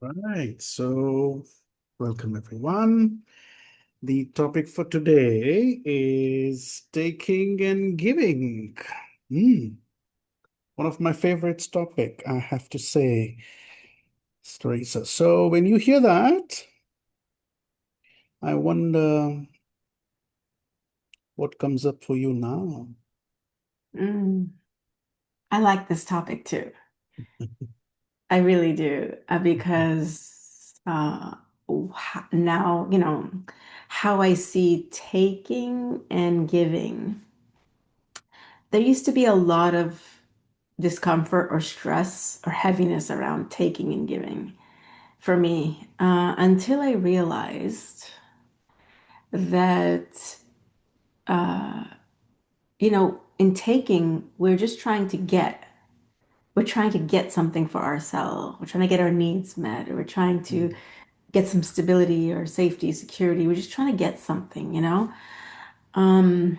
Right. So, welcome everyone. The topic for today is taking and giving. Hmm. One of my favorites topic, I have to say, Teresa. So, when you hear that, I wonder what comes up for you now. Mm, I like this topic too. I really do, because now, how I see taking and giving. There used to be a lot of discomfort or stress or heaviness around taking and giving for me, until I realized that, uh, in taking, we're just trying to get. We're trying to get something for ourselves. We're trying to get our needs met, or we're trying to get some stability or safety, security. We're just trying to get something. Um,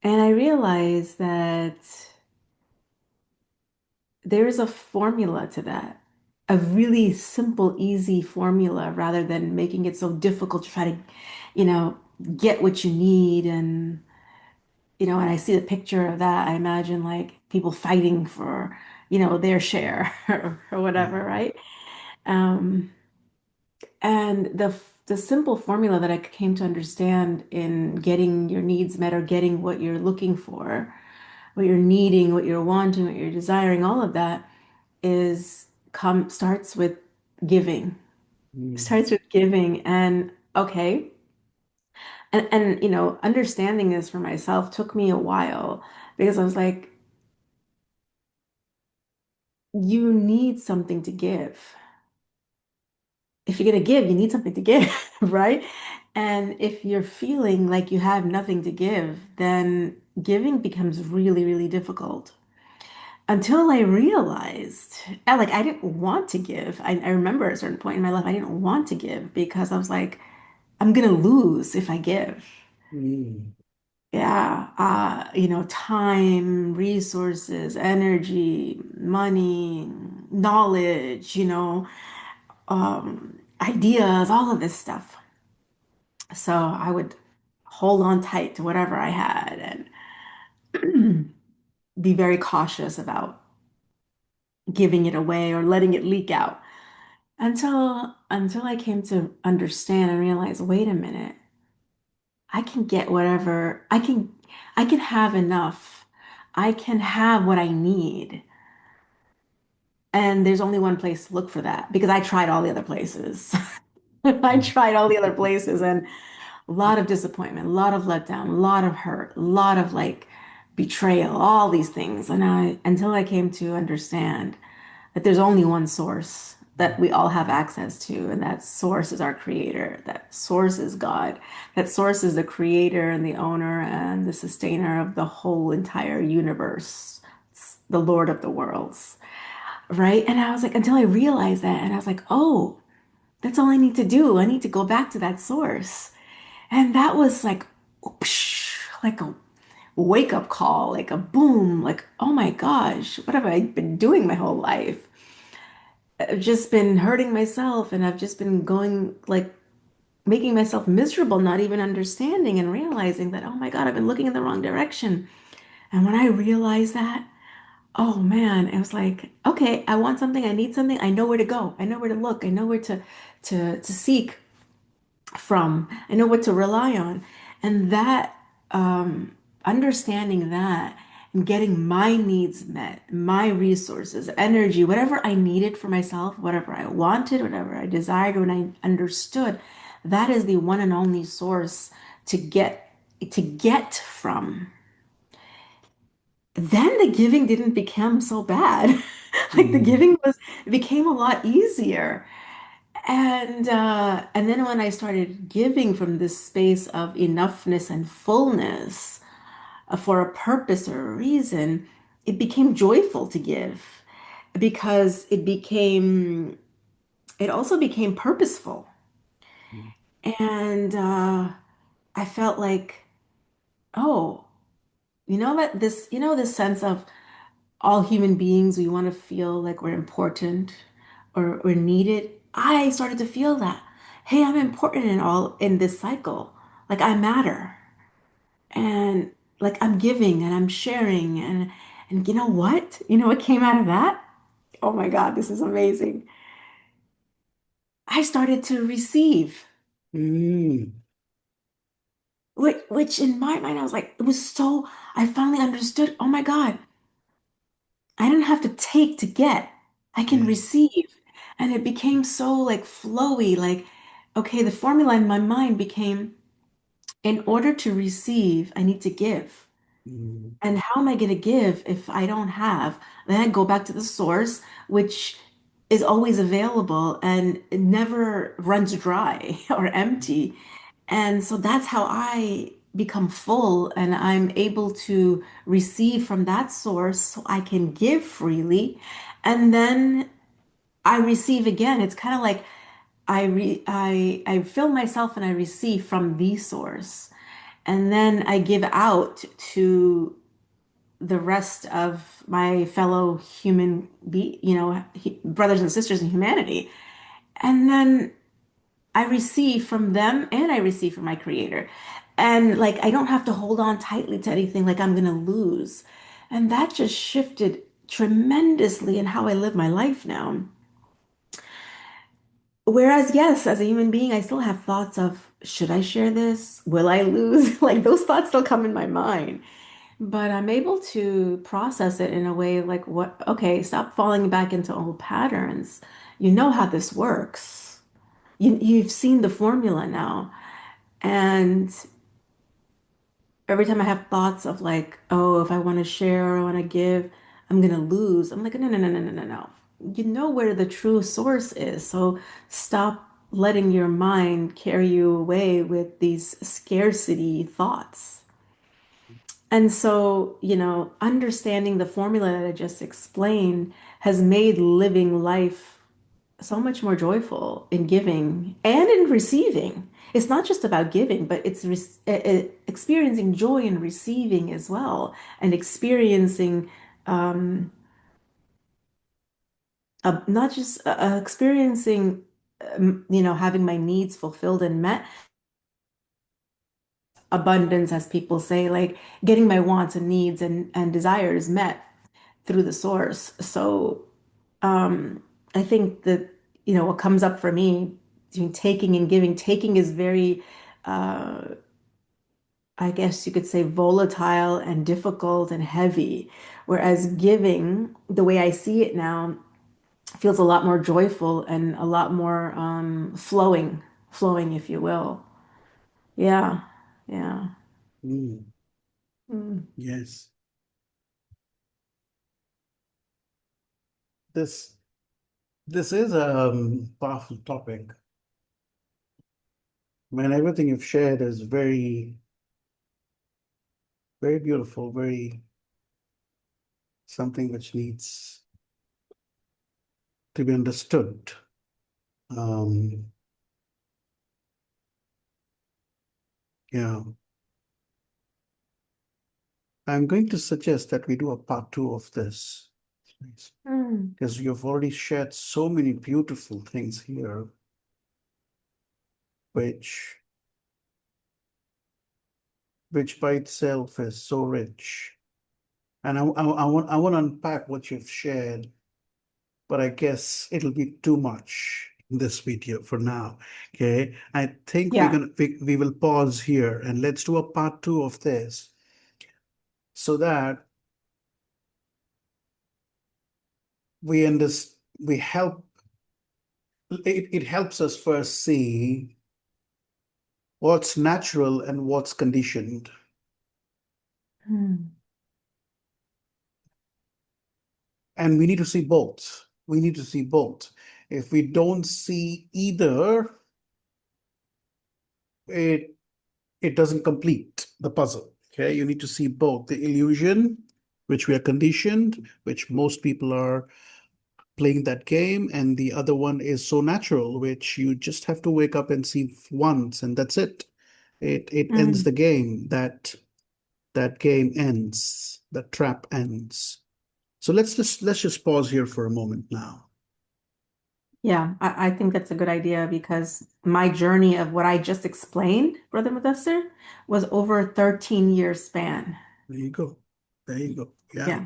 and I realized that there's a formula to that, a really simple, easy formula, rather than making it so difficult to try to, you know, get what you need. And when I see the picture of that, I imagine like people fighting for, their share or whatever, Mm. right? Um, And the simple formula that I came to understand in getting your needs met, or getting what you're looking for, what you're needing, what you're wanting, what you're desiring, all of that is come starts with giving. Mm. Starts with giving. And okay. And understanding this for myself took me a while, because I was like, you need something to give. If you're going to give, you need something to give, right? And if you're feeling like you have nothing to give, then giving becomes really, really difficult. Until I realized, like, I didn't want to give. I remember at a certain point in my life, I didn't want to give because I was like, I'm going to lose if I give. Mm. Yeah, time, resources, energy, money, knowledge, ideas, all of this stuff. So I would hold on tight to whatever I had and be very cautious about giving it away or letting it leak out until I came to understand and realize, wait a minute, I can get whatever I can have enough. I can have what I need. And there's only one place to look for that, because I tried all the other places. I tried all the other places, and a lot of disappointment, a lot of letdown, a lot of hurt, a lot of like betrayal, all these things. And until I came to understand that there's only one source that we all have access to, and that source is our creator. That source is God. That source is the creator and the owner and the sustainer of the whole entire universe. It's the Lord of the worlds, right? And I was like, until I realized that, and I was like, oh, that's all I need to do. I need to go back to that source. And that was like, whoosh, like a wake up call, like a boom, like, oh my gosh, what have I been doing my whole life? I've just been hurting myself, and I've just been going like making myself miserable, not even understanding and realizing that, oh my God, I've been looking in the wrong direction. And when I realized that, oh man, it was like, okay, I want something, I need something, I know where to go, I know where to look, I know where to seek from. I know what to rely on. And that, understanding that and getting my needs met, my resources, energy, whatever I needed for myself, whatever I wanted, whatever I desired, when I understood, that is the one and only source to get from. Then the giving didn't become so bad. Like the Mm. giving it became a lot easier. And then when I started giving from this space of enoughness and fullness, for a purpose or a reason, it became joyful to give, because it also became purposeful. And I felt like, oh, this sense of all human beings, we want to feel like we're important. or needed, I started to feel that, hey, I'm important in this cycle. Like I matter. And like I'm giving and I'm sharing and you know what? You know what came out of that? Oh my God, this is amazing. I started to receive, Mm. which in my mind I was like, it was so I finally understood, oh my God, I don't have to take to get. I can Yes. receive. And it became so like flowy, like, okay, the formula in my mind became in order to receive, I need to give. Mm. And how am I going to give if I don't have? Then I go back to the source, which is always available and it never runs dry or empty. And so that's how I become full and I'm able to receive from that source so I can give freely. And then I receive again. It's kind of like I fill myself and I receive from the source. And then I give out to the rest of my fellow brothers and sisters in humanity. And then I receive from them and I receive from my creator. And like I don't have to hold on tightly to anything like I'm gonna lose. And that just shifted tremendously in how I live my life now. Whereas, yes, as a human being, I still have thoughts of, should I share this? Will I lose? Like those thoughts still come in my mind. But I'm able to process it in a way like, what, okay, stop falling back into old patterns. You know how this works. You've seen the formula now. And every time I have thoughts of like, oh, if I want to share or I want to give, I'm gonna lose. I'm like, no, no, no, no, no, no, no. You know where the true source is. So stop letting your mind carry you away with these scarcity thoughts. And so, understanding the formula that I just explained has made living life so much more joyful in giving and in receiving. It's not just about giving, but it's experiencing joy in receiving as well, and experiencing not just experiencing, having my needs fulfilled and met, abundance, as people say, like getting my wants and needs and desires met through the source. So I think that, what comes up for me between taking and giving, taking is very, I guess you could say, volatile and difficult and heavy, whereas giving, the way I see it now, feels a lot more joyful and a lot more flowing, if you will. Yeah, yeah. Mm. Mm. Yes. This this is a powerful topic. I mean, everything you've shared is very, very beautiful, very something which needs to be understood. Um, yeah. I'm going to suggest that we do a part two of this, Mm. because you've already shared so many beautiful things here, which which by itself is so rich. And I want to unpack what you've shared, but I guess it'll be too much in this video for now. Okay. I think Yeah. we will pause here and let's do a part two of this so that we help it helps us first see what's natural and what's conditioned. Mm. And we need to see both. We need to see both. If we don't see either, it it doesn't complete the puzzle. Okay, you need to see both the illusion, which we are conditioned, which most people are playing that game, and the other one is so natural, which you just have to wake up and see once, and that's it. It ends Mm. the game. That game ends. The trap ends. So let's just pause here for a moment now. Yeah, I think that's a good idea because my journey of what I just explained, Brother Mudassir, was over a 13-year span. There you go. There you go. Yeah. Yeah.